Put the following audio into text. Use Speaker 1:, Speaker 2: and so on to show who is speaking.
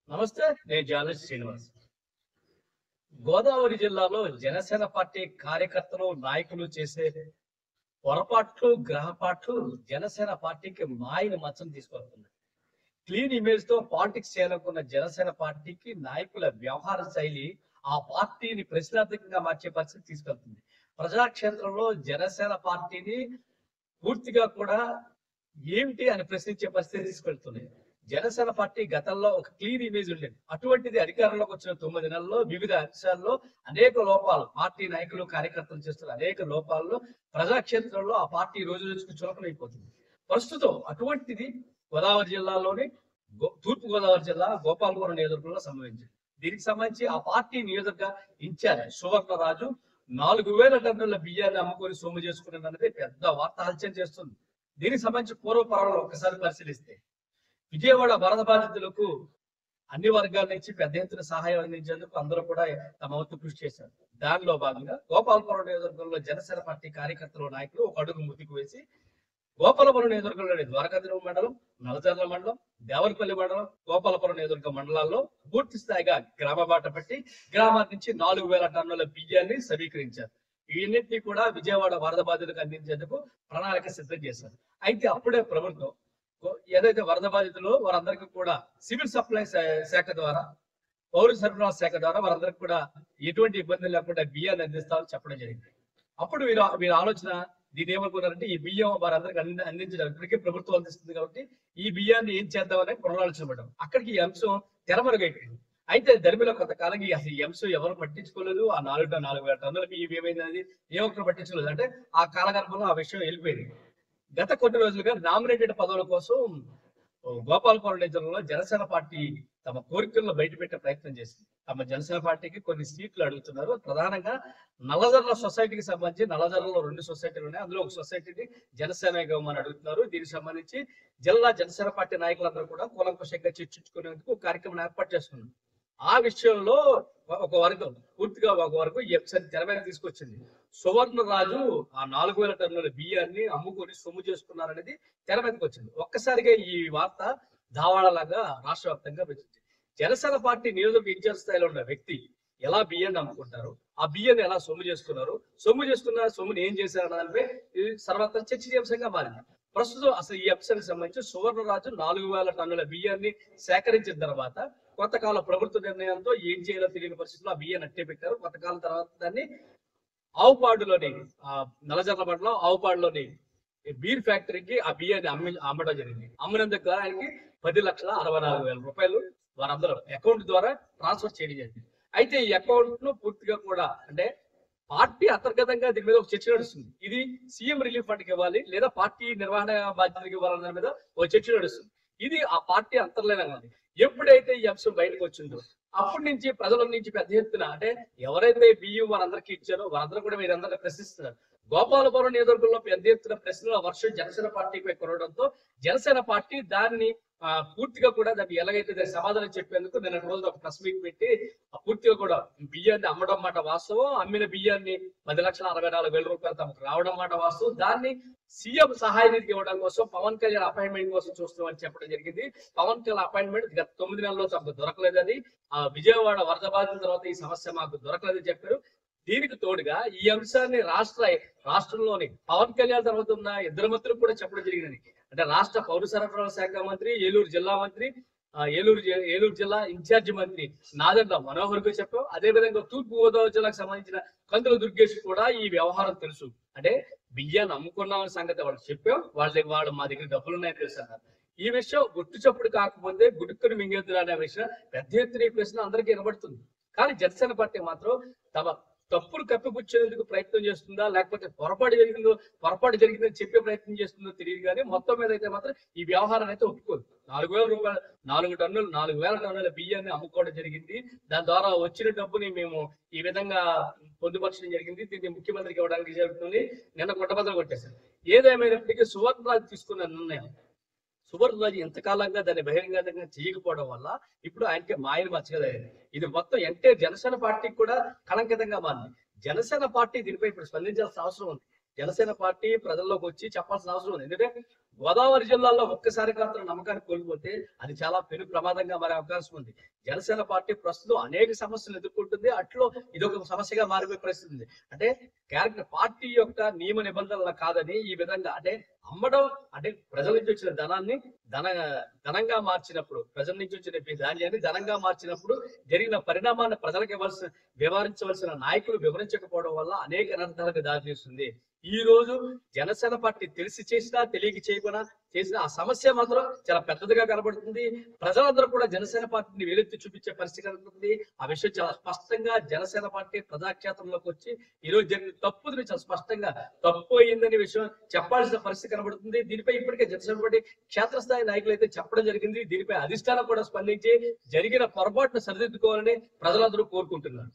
Speaker 1: నమస్తే, నేను జాలెస్ శ్రీనివాస్. గోదావరి జిల్లాలో జనసేన పార్టీ కార్యకర్తలు నాయకులు చేసే పొరపాట్లు గ్రహపాట్లు జనసేన పార్టీకి మాయని మచ్చం తీసుకొస్తుంది. క్లీన్ ఇమేజ్ తో పాలిటిక్స్ చేయాలనుకున్న జనసేన పార్టీకి నాయకుల వ్యవహార శైలి ఆ పార్టీని ప్రశ్నార్థకంగా మార్చే పరిస్థితి తీసుకెళ్తుంది. ప్రజాక్షేత్రంలో జనసేన పార్టీని పూర్తిగా కూడా ఏమిటి అని ప్రశ్నించే పరిస్థితి తీసుకెళ్తుంది. జనసేన పార్టీ గతంలో ఒక క్లీన్ ఇమేజ్ ఉండేది. అటువంటిది అధికారంలోకి వచ్చిన 9 నెలల్లో వివిధ అంశాల్లో అనేక లోపాలు, పార్టీ నాయకులు కార్యకర్తలు చేస్తున్న అనేక లోపాల్లో ప్రజాక్షేత్రంలో ఆ పార్టీ రోజు రోజుకు చులకనైపోతుంది. ప్రస్తుతం అటువంటిది గోదావరి జిల్లాలోని తూర్పు గోదావరి జిల్లా గోపాలపురం నియోజకవర్గంలో సంభవించింది. దీనికి సంబంధించి ఆ పార్టీ నియోజకవర్గ ఇన్ఛార్జ్ సువర్ణరాజు 4,000 టన్నుల బియ్యాన్ని అమ్ముకొని సొమ్ము చేసుకున్నది పెద్ద వార్త హల్చల్ చేస్తుంది. దీనికి సంబంధించి పూర్వపరాలను ఒక్కసారి పరిశీలిస్తే విజయవాడ వరద బాధితులకు అన్ని వర్గాల నుంచి పెద్ద ఎత్తున సహాయం అందించేందుకు అందరూ కూడా తమ వంతు కృషి చేశారు. దానిలో భాగంగా గోపాలపురం నియోజకవర్గంలో జనసేన పార్టీ కార్యకర్తలు నాయకులు ఒక అడుగు ముందుకు వేసి గోపాలపురం నియోజకవర్గంలోని ద్వారకాద్రి మండలం, నలజర్ల మండలం, దేవరపల్లి మండలం, గోపాలపురం నియోజకవర్గ మండలాల్లో పూర్తి స్థాయిగా గ్రామ బాట పట్టి గ్రామాల నుంచి 4,000 టన్నుల బియ్యాన్ని సమీకరించారు. వీన్నింటినీ కూడా విజయవాడ వరద బాధితులకు అందించేందుకు ప్రణాళిక సిద్ధం చేశారు. అయితే అప్పుడే ప్రభుత్వం ఏదైతే వరద బాధితులు వారందరికీ కూడా సివిల్ సప్లై శాఖ ద్వారా, పౌర సరఫరా శాఖ ద్వారా వారందరికీ కూడా ఎటువంటి ఇబ్బందులు లేకుండా బియ్యాన్ని అందిస్తామని చెప్పడం జరిగింది. అప్పుడు వీరు ఆలోచన దీని ఏమనుకున్నారంటే, ఈ బియ్యం వారందరికీ అందించడం ఇప్పటికే ప్రభుత్వం అందిస్తుంది కాబట్టి ఈ బియ్యాన్ని ఏం చేద్దామని పునరాలోచన పడ్డాం. అక్కడికి ఈ అంశం తెరమరుగైపోయింది. అయితే దరిమిలో కొంతకాలం అసలు ఈ అంశం ఎవరు పట్టించుకోలేదు. ఆ 4,000 టన్నుల బియ్యం ఏమైంది ఏ ఒక్కరు పట్టించుకోలేదు. అంటే ఆ కాలగర్భంలో ఆ విషయం వెళ్ళిపోయింది. గత కొన్ని రోజులుగా నామినేటెడ్ పదవుల కోసం గోపాలపురం నియోజకవర్గంలో జనసేన పార్టీ తమ కోరికలను బయటపెట్టే ప్రయత్నం చేసింది. తమ జనసేన పార్టీకి కొన్ని సీట్లు అడుగుతున్నారు. ప్రధానంగా నల్లజర్ల సొసైటీకి సంబంధించి నల్లజర్లలో 2 సొసైటీలు ఉన్నాయి. అందులో ఒక సొసైటీని జనసేన ఇవ్వమని అడుగుతున్నారు. దీనికి సంబంధించి జిల్లా జనసేన పార్టీ నాయకులందరూ కూడా కూలంకషంగా చర్చించుకునేందుకు కార్యక్రమం ఏర్పాటు చేసుకున్నారు. ఆ విషయంలో ఒక వర్గం పూర్తిగా ఒక వర్గం ఈ అంశాన్ని తెర మీద తీసుకొచ్చింది. సువర్ణరాజు ఆ 4,000 టన్నుల బియ్యాన్ని అమ్ముకొని సొమ్ము చేసుకున్నారనేది తెర మీదకి వచ్చింది. ఒక్కసారిగా ఈ వార్త దావాడలాగా రాష్ట్ర వ్యాప్తంగా వచ్చింది. జనసేన పార్టీ నియోజకవర్గ ఇన్ఛార్జ్ స్థాయిలో ఉన్న వ్యక్తి ఎలా బియ్యాన్ని అమ్ముకుంటారు, ఆ బియ్యాన్ని ఎలా సొమ్ము చేసుకున్నారు, సొమ్ముని ఏం చేశారు అన్నదానిపై ఇది సర్వత్రా చర్చనీయాంశంగా మారింది. ప్రస్తుతం అసలు ఈ అంశానికి సంబంధించి సువర్ణరాజు 4,000 టన్నుల బియ్యాన్ని సేకరించిన తర్వాత కొంతకాల ప్రభుత్వ నిర్ణయంతో ఏం చేయాలో తెలియని పరిస్థితుల్లో ఆ బియ్యాన్ని అట్టే పెట్టారు. కొంతకాలం తర్వాత దాన్ని ఆవుపాడులోని నల్లజర్ల మండలం ఆవుపాడులోని బీర్ ఫ్యాక్టరీకి ఆ బియ్యాన్ని అమ్మడం జరిగింది. అమ్మినందుకు ఆయనకి 10,64,000 రూపాయలు వారందరూ అకౌంట్ ద్వారా ట్రాన్స్ఫర్ చేయడం జరిగింది. అయితే ఈ అకౌంట్ ను పూర్తిగా కూడా అంటే పార్టీ అంతర్గతంగా దీని మీద ఒక చర్చ నడుస్తుంది. ఇది సీఎం రిలీఫ్ ఫండ్కి ఇవ్వాలి లేదా పార్టీ నిర్వహణ బాధ్యతకి ఇవ్వాలన్న దాని మీద ఒక చర్చ నడుస్తుంది. ఇది ఆ పార్టీ అంతర్లీనంగా ఉంది. ఎప్పుడైతే ఈ అంశం బయటకు వచ్చిందో అప్పటి నుంచి ప్రజల నుంచి పెద్ద ఎత్తున అంటే ఎవరైతే బియ్యం వారందరికీ ఇచ్చారో వారందరూ కూడా మీరందరూ ప్రశ్నిస్తున్నారు. గోపాలపురం నియోజకవర్గంలో పెద్ద ఎత్తున ప్రశ్నల వర్షం జనసేన పార్టీపై కురవడంతో జనసేన పార్టీ దాన్ని పూర్తిగా కూడా దాన్ని ఎలాగైతే దాన్ని సమాధానం చెప్పేందుకు నిన్న రోజు ఒక ప్రెస్ మీట్ పెట్టి పూర్తిగా కూడా బియ్యాన్ని అమ్మడం మాట వాస్తవం, అమ్మిన బియ్యాన్ని 10,64,000 రూపాయలు తమకు రావడం మాట వాస్తవం, దాన్ని సీఎం సహాయ నిధికి ఇవ్వడం కోసం పవన్ కళ్యాణ్ అపాయింట్మెంట్ కోసం చూస్తామని చెప్పడం జరిగింది. పవన్ కళ్యాణ్ అపాయింట్మెంట్ గత 9 నెలల్లో తమకు దొరకలేదని, ఆ విజయవాడ వరద బాధిన తర్వాత ఈ సమస్య మాకు దొరకలేదని చెప్పారు. దీనికి తోడుగా ఈ అంశాన్ని రాష్ట్రంలోని పవన్ కళ్యాణ్ తర్వాత ఉన్న ఇద్దరు మంత్రులు కూడా చెప్పడం జరిగింది. అంటే రాష్ట్ర పౌర సరఫరాల శాఖ మంత్రి, ఏలూరు జిల్లా మంత్రి, ఏలూరు జిల్లా ఇన్ఛార్జి మంత్రి నాదెండ్ల మనోహర్ కు చెప్పాం. అదే విధంగా తూర్పు గోదావరి జిల్లాకు సంబంధించిన కందుల దుర్గేష్ కూడా ఈ వ్యవహారం తెలుసు. అంటే బియ్యాన్ని అమ్ముకున్నామని సంగతి వాళ్ళు చెప్పాం. వాళ్ళు మా దగ్గర డబ్బులు ఉన్నాయని తెలుసు అన్నారు. ఈ విషయం గుట్టు చప్పుడు కాకపోతే గుడుక్కుని మింగేద్దురు అనే విషయం పెద్ద ఎత్తున ఈ ప్రశ్న అందరికీ వినబడుతుంది. కానీ జనసేన పార్టీ మాత్రం తమ తప్పులు కప్పిపుచ్చేందుకు ప్రయత్నం చేస్తుందా లేకపోతే పొరపాటు జరిగిందని చెప్పే ప్రయత్నం చేస్తుందో తెలియదు. కానీ మొత్తం మీద అయితే మాత్రం ఈ వ్యవహారాన్ని అయితే ఒప్పుకోదు. 4,000 రూపాయలు 4,000 టన్నుల బియ్యాన్ని అమ్ముకోవడం జరిగింది. దాని ద్వారా వచ్చిన డబ్బుని మేము ఈ విధంగా పొందుపరచడం జరిగింది. దీన్ని ముఖ్యమంత్రికి ఇవ్వడానికి జరుగుతుంది. నిన్న కొట్టబద్దలు కొట్టేశారు. ఏదేమైనప్పటికీ సువర్ణరాజు తీసుకున్న నిర్ణయం, సువర్ణరాజు ఎంతకాలంగా దాన్ని బహిరంగంగా చేయకపోవడం వల్ల ఇప్పుడు ఆయనకి మాయలు మచ్చగా ఇది మొత్తం జనసేన పార్టీకి కూడా కళంకితంగా మారింది. జనసేన పార్టీ దీనిపై ఇప్పుడు స్పందించాల్సిన అవసరం ఉంది. జనసేన పార్టీ ప్రజల్లోకి వచ్చి చెప్పాల్సిన అవసరం ఉంది. ఎందుకంటే గోదావరి జిల్లాలో ఒక్కసారి మాత్రం నమ్మకాన్ని కోల్పోతే అది చాలా పెను ప్రమాదంగా మారే అవకాశం ఉంది. జనసేన పార్టీ ప్రస్తుతం అనేక సమస్యలు ఎదుర్కొంటుంది. అట్లో ఇదొక సమస్యగా మారిపోయే పరిస్థితి ఉంది. అంటే క్యారెక్టర్ పార్టీ యొక్క నియమ నిబంధనలు కాదని ఈ విధంగా అంటే అమ్మడం అంటే ప్రజల నుంచి వచ్చిన ధనాన్ని ధనంగా మార్చినప్పుడు, ప్రజల నుంచి వచ్చిన ధాన్యాన్ని ధనంగా మార్చినప్పుడు జరిగిన పరిణామాన్ని ప్రజలకు వివరించవలసిన నాయకులు వివరించకపోవడం వల్ల అనేక అనర్థాలకు దారితీస్తుంది. ఈ రోజు జనసేన పార్టీ తెలిసి చేసినా తెలియక చేయకుండా చేసిన ఆ సమస్య మాత్రం చాలా పెద్దదిగా కనబడుతుంది. ప్రజలందరూ కూడా జనసేన పార్టీని వేలెత్తి చూపించే పరిస్థితి కనబడుతుంది. ఆ విషయం చాలా స్పష్టంగా జనసేన పార్టీ ప్రజాక్షేత్రంలోకి వచ్చి ఈ రోజు జరిగిన తప్పుని చాలా స్పష్టంగా తప్పు అయిందనే విషయం చెప్పాల్సిన పరిస్థితి కనబడుతుంది. దీనిపై ఇప్పటికే జనసేన పార్టీ క్షేత్రస్థాయి నాయకులు అయితే చెప్పడం జరిగింది. దీనిపై అధిష్టానం కూడా స్పందించి జరిగిన పొరపాటును సరిదిద్దుకోవాలని ప్రజలందరూ కోరుకుంటున్నారు.